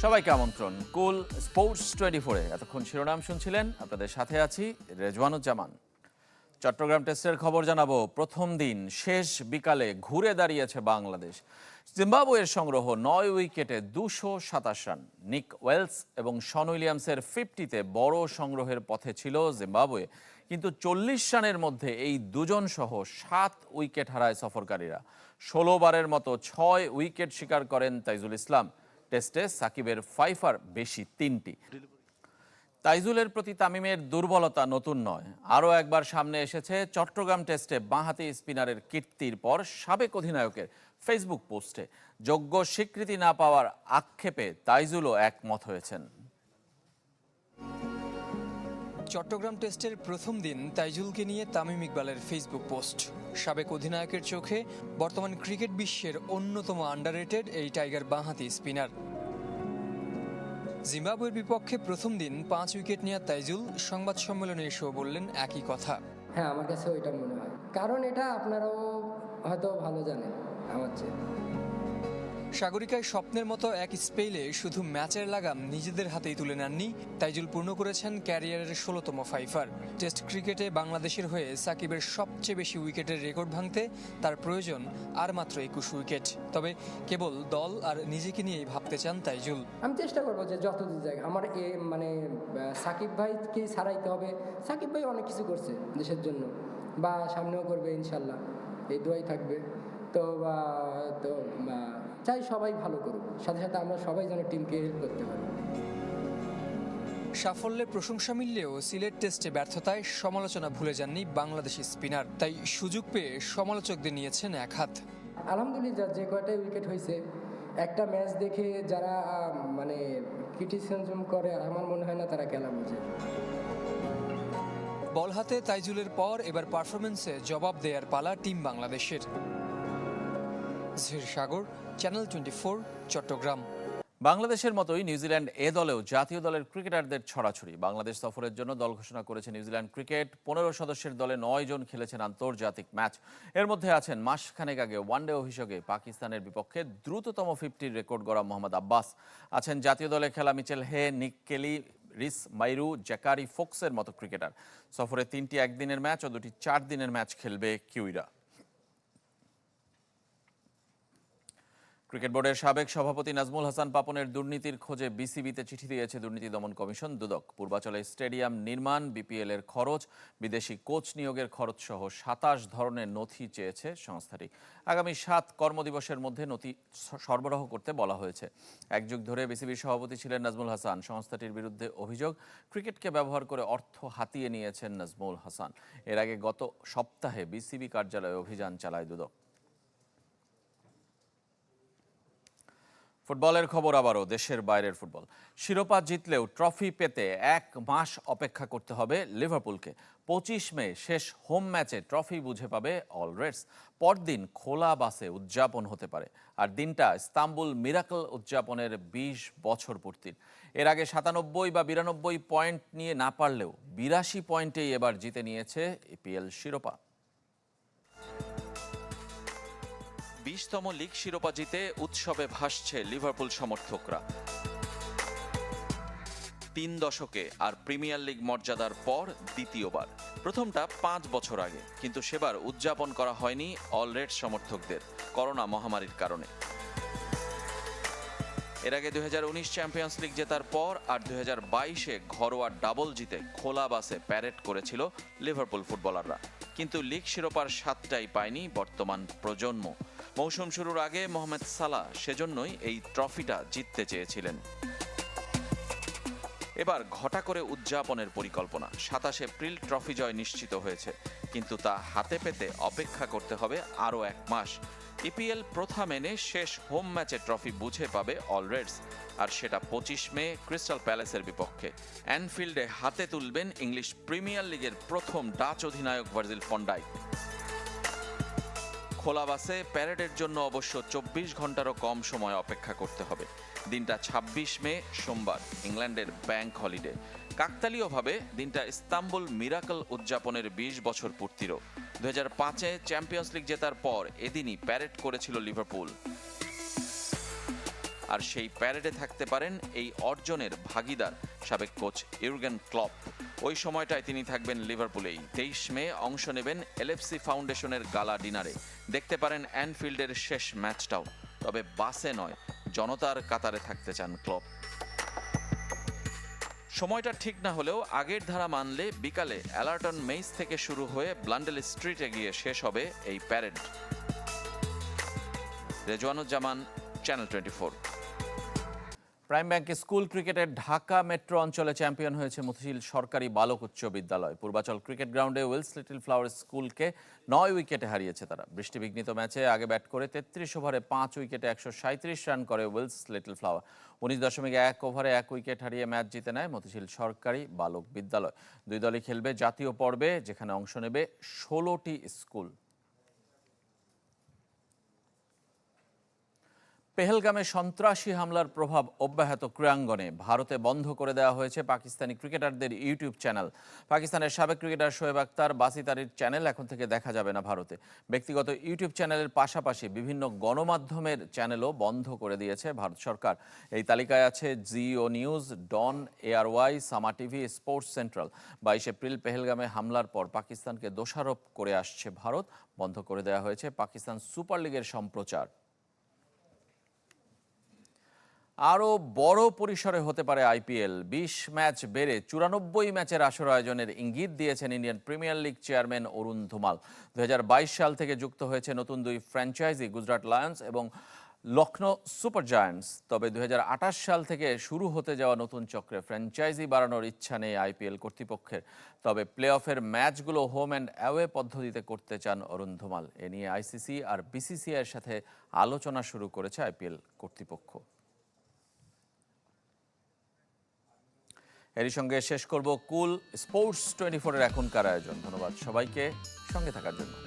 সবাইকে আমন্ত্রণ কুল স্পোর্টস 24-এ। এতক্ষণ শিরোনাম শুনছিলেন, আপনাদের সাথে আছি রেজওয়ানুজ্জামান। চট্টগ্রাম টেস্টের খবর জানাবো। প্রথম দিন শেষ বিকালে ঘুরে দাঁড়িয়েছে বাংলাদেশ। জিম্বাবুয়ের সংগ্রহ 9 উইকেটে 227 রান। নিক ওয়েলস এবং শন উইলিয়ামসের 50-তে বড় সংগ্রহের পথে ছিল জিম্বাবুয়ে, কিন্তু 40 রানের মধ্যে এই দুজন সহ 7 উইকেট হারায় সফরকারীরা। 16 বারের মতো 6 উইকেট শিকার করেন তাইজুল ইসলাম। টেস্টে সাকিবের ফাইফার বেশি 3টি। তাইজুলের প্রতি তামিমের দুর্বলতা নতুন নয়, আরও একবার সামনে এসেছে চট্টগ্রাম টেস্টে বাঁহাতি স্পিনারের কীর্তির পর সাবেক অধিনায়কের ফেসবুক পোস্টে। যোগ্য স্বীকৃতি না পাওয়ার আক্ষেপে তাইজুলও একমত হয়েছেন। চট্টগ্রাম টেস্টের প্রথম দিন তাইজুলকে নিয়ে তামিম ইকবালের ফেসবুক পোস্ট। সাবেক অধিনায়কের চোখে বর্তমান ক্রিকেট বিশ্বের অন্যতম আন্ডাররেটেড এই টাইগার বাঁহাতি স্পিনার। জিম্বাবুয়ের বিপক্ষে প্রথম দিন 5 উইকেট নিয়ে তাইজুল সংবাদ সম্মেলনে এসেও বললেন একই কথা। হ্যাঁ, আমার কাছে ওইটা মনে হয়, কারণ এটা আপনারাও হয়তো ভালো জানেন আমার চেয়ে। সাগরিকায় স্বপ্নের মতো এক স্পেলে শুধু ম্যাচের লাগাম নিজেদের হাতেই তুলে নেননি, তাইজুল পূর্ণ করেছেন ক্যারিয়ারের 16তম ফাইফার। টেস্ট ক্রিকেটে বাংলাদেশের হয়ে সাকিবের সবচেয়ে বেশি উইকেটের রেকর্ড ভাঙতে তার প্রয়োজন আর মাত্র 21 উইকেট। তবে কেবল দল আর নিজেকে নিয়েই ভাবতে চান তাইজুল। আমি চেষ্টা করবো যে যতদূর যায় আমার সাকিব ভাইকে ছাড়াইতে হবে। সাকিব ভাই অনেক কিছু করছে দেশের জন্য, বা সামনেও করবে ইনশাল্লাহ, এই দোয়াই থাকবে। তো চাই সবাই ভালো করুক, সাথে সাথে আমরা সবাই যেন টিমকে হেল্প করতে পারি। সাফল্যের প্রশংসা মিললেও সিলেট টেস্টে ব্যর্থতায় সমালোচনা ভুলে যাননি বাংলাদেশি স্পিনার। তাই সুযোগ পেয়ে সমালোচকদের নিয়েছেন এক হাত। আলহামদুলিল্লাহ, যে কয়টাই উইকেট হয়েছে, একটা ম্যাচ দেখে যারা ক্রিটিসিজম করে, আমার মনে হয় না তারা খেলা বোঝে। বল হাতে তাইজুলের পর এবার পারফরমেন্সে জবাব দেয়ার পালা টিম বাংলাদেশের। জহির সাগর, চ্যানেল 24, চট্টগ্রাম। বাংলাদেশের মতোই নিউজিল্যান্ড এ দলেও জাতীয় দলের ক্রিকেটারদের ছড়াছড়ি। বাংলাদেশ সফরের জন্য দল ঘোষণা করেছে নিউজিল্যান্ড ক্রিকেট। 15 সদস্যের দলে 9 জন খেলেছেন আন্তর্জাতিক ম্যাচ। এর মধ্যে আছেন মাসখানেক আগে ওয়ানডে অভিষেকে পাকিস্তানের বিপক্ষে দ্রুততম 50 রেকর্ড গড়া মোহাম্মদ আব্বাস। আছেন জাতীয় দলে খেলা মিচেল হে, নিক কেলি, রিস মাইরু, জ্যাকারি ফোক্সের মতো ক্রিকেটার। সফরে 3টি একদিনের ম্যাচ ও 2টি 4 দিনের ম্যাচ খেলবে কিউইরা। ক্রিকেট বোর্ডের সাবেক সভাপতি নাজমুল হাসান পাপনের দুর্নীতির খোঁজে বিসিবিতে চিঠি দিয়েছে দুর্নীতি দমন কমিশন দুদক। পূর্বাচলে স্টেডিয়াম নির্মাণ, বিপিএল এর খরচ, বিদেশি কোচ নিয়োগের খরচ সহ 27 ধরনের নথি চেয়েছে সংস্থাটি। আগামী 7 কর্মদিবসের মধ্যে নথি সরবরাহ করতে বলা হয়েছে। এক যুগ ধরে বিসিবির সভাপতি ছিলেন নাজমুল হাসান। সংস্থাটির বিরুদ্ধে অভিযোগ, ক্রিকেটকে ব্যবহার করে অর্থ হাতিয়ে নিয়েছেন নাজমুল হাসান। এর আগে গত সপ্তাহে বিসিবি কার্যালয়ে অভিযান চালায় দুদক। ফুটবলের খবর আবারও দেশের বাইরের ফুটবল। শিরোপা জিতলেও ট্রফি পেতে 1 মাস অপেক্ষা করতে হবে লিভারপুলকে। 25 মে শেষ হোম ম্যাচে ট্রফি বুঝে পাবে অল রেডস। পরদিন খোলা বাসে উদযাপন হতে পারে, আর দিনটা ইস্তাম্বুল মিরাকল উদযাপনের 20 বছর পূর্তির। এর আগে 97 বা 92 পয়েন্ট নিয়ে না পারলেও 82 পয়েন্টেই এবার জিতে নিয়েছে ইপিএল শিরোপা। 20তম লিগ শিরোপা জিতে উৎসবে ভাসছে লিভারপুল সমর্থকরা। 3 দশকে আর প্রিমিয়ার লিগ মর্যাদার পর দ্বিতীয়বার। প্রথমটা 5 বছর আগে, কিন্তু সেবার উদযাপন করা হয়নি অল রেড সমর্থকদের করোনা মহামারীর কারণে। এর আগে 2019 চ্যাম্পিয়ন্স লিগ জেতার পর আর 2022-এ ঘরোয়া ডাবল জিতে খোলা বাসে প্যারেড করেছিল লিভারপুল ফুটবলাররা। কিন্তু লিগ শিরোপার স্বাদটাই পায়নি বর্তমান প্রজন্ম। মৌসুম শুরুর আগে মোহাম্মদ সালাহ সেজন্যই এই ট্রফিটা জিততে চেয়েছিলেন। এবার ঘটা করে উদযাপনের পরিকল্পনা। 27 এপ্রিল ট্রফি জয় নিশ্চিত হয়েছে, কিন্তু তা হাতে পেতে অপেক্ষা করতে হবে আরও 1 মাস। ইপিএল প্রথা মেনে শেষ হোম ম্যাচে ট্রফি বুঝে পাবে অল রেডস, আর সেটা 25 মে ক্রিস্টাল প্যালেসের বিপক্ষে। অ্যানফিল্ডে হাতে তুলবেন ইংলিশ প্রিমিয়ার লিগের প্রথম ডাচ অধিনায়ক ভার্জিল ফন ডাইক। খোলা বাসে প্যারেডের জন্য অবশ্য 24 ঘন্টারও কম সময় অপেক্ষা করতে হবে। দিনটা 26 মে সোমবার, ইংল্যান্ডের ব্যাংক হলিডে। কাকতালীয়ভাবে দিনটা ইস্তাম্বুল মিরাকল উদযাপনের 20 বছর পূর্তিরও। 2005-এ চ্যাম্পিয়ন্স লিগ জেতার পর এদিনই প্যারেড করেছিল লিভারপুল। আর সেই প্যারেডে থাকতে পারেন এই অর্জনের ভাগিদার সাবেক কোচ ইউর্গেন ক্লপ। ওই সময়টায় তিনি থাকবেন লিভারপুলেই। 23 মে অংশ নেবেন এলএফসি ফাউন্ডেশনের গালা ডিনারে। দেখতে পারেন অ্যানফিল্ডের শেষ ম্যাচটাও। তবে বাসে নয়, জনতার কাতারে থাকতে চান ক্লপ। সময়টা ঠিক না হলেও আগের ধারা মানলে বিকালে অ্যালার্টন মেইস থেকে শুরু হয়ে ব্লান্ডেল স্ট্রিটে গিয়ে শেষ হবে এই প্যারেড। রেজওয়ানুজ্জামান, চ্যানেল 24। প্রাইম ব্যাংকে স্কুল ক্রিকেটের ঢাকা মেট্রো অঞ্চলে চ্যাম্পিয়ন হয়েছে মতিঝিল সরকারি বালক উচ্চ বিদ্যালয়। পূর্বাচল ক্রিকেট গ্রাউন্ডে উইলস লিটল ফ্লাওয়ার স্কুলকে 9 উইকেটে হারিয়েছে তারা। বৃষ্টিবিঘ্নিত ম্যাচে আগে ব্যাট করে 33 ওভারে 5 উইকেটে 137 রান করে উইলস লিটল ফ্লাওয়ার। 19.1 ওভারে 1 উইকেট হারিয়ে ম্যাচ জিতে নেয় মতিঝিল সরকারি বালক বিদ্যালয়। দুই দলই খেলবে জাতীয় পর্বে, যেখানে অংশ নেবে 16টি স্কুল। পেহেলগামে সন্ত্রাসী হামলার প্রভাব অব্যাহত ক্রীড়াঙ্গনে। ভারতে বন্ধ করে দেওয়া হয়েছে পাকিস্তানি ক্রিকেটারদের ইউটিউব চ্যানেল। পাকিস্তানের সাবেক ক্রিকেটার শোয়েব আখতার, বাসিত আলীর চ্যানেল এখন থেকে দেখা যাবে না ভারতে। ব্যক্তিগত ইউটিউব চ্যানেলের পাশাপাশি বিভিন্ন গণমাধ্যমের চ্যানেলও বন্ধ করে দিয়েছে ভারত সরকার। এই তালিকায় আছে জিও নিউজ, ডন, ARY, সামা টিভি, স্পোর্টস সেন্ট্রাল। 22 এপ্রিল পেহেলগামে হামলার পর পাকিস্তানকে দোষারোপ করে আসছে ভারত। বন্ধ করে দেওয়া হয়েছে পাকিস্তান সুপার লিগের সম্প্রচার। আরও বড় পরিসরে হতে পারে IPL। 20 ম্যাচ বেড়ে 94 ম্যাচের আসর আয়োজনের ইঙ্গিত দিয়েছেন ইন্ডিয়ান প্রিমিয়ার লিগ চেয়ারম্যান অরুণ ধুমাল। 2022 সাল থেকে যুক্ত হয়েছে নতুন 2 ফ্র্যাঞ্চাইজি, গুজরাট লায়ন্স এবং লখনৌ সুপার জায়ান্টস। তবে 2028 সাল থেকে শুরু হতে যাওয়া নতুন চক্রে ফ্র্যাঞ্চাইজি বাড়ানোর ইচ্ছা নেই IPL কর্তৃপক্ষের। তবে প্লে অফের ম্যাচগুলো হোম অ্যান্ড অ্যাওয়ে পদ্ধতিতে করতে চান অরুণ ধুমাল। এ নিয়ে ICC আর BCCI এর সাথে আলোচনা শুরু করেছে IPL কর্তৃপক্ষ। এরই সঙ্গে শেষ করব কুল স্পোর্টস 24-এর এখনকার আয়োজন। ধন্যবাদ সবাইকে সঙ্গে থাকার জন্য।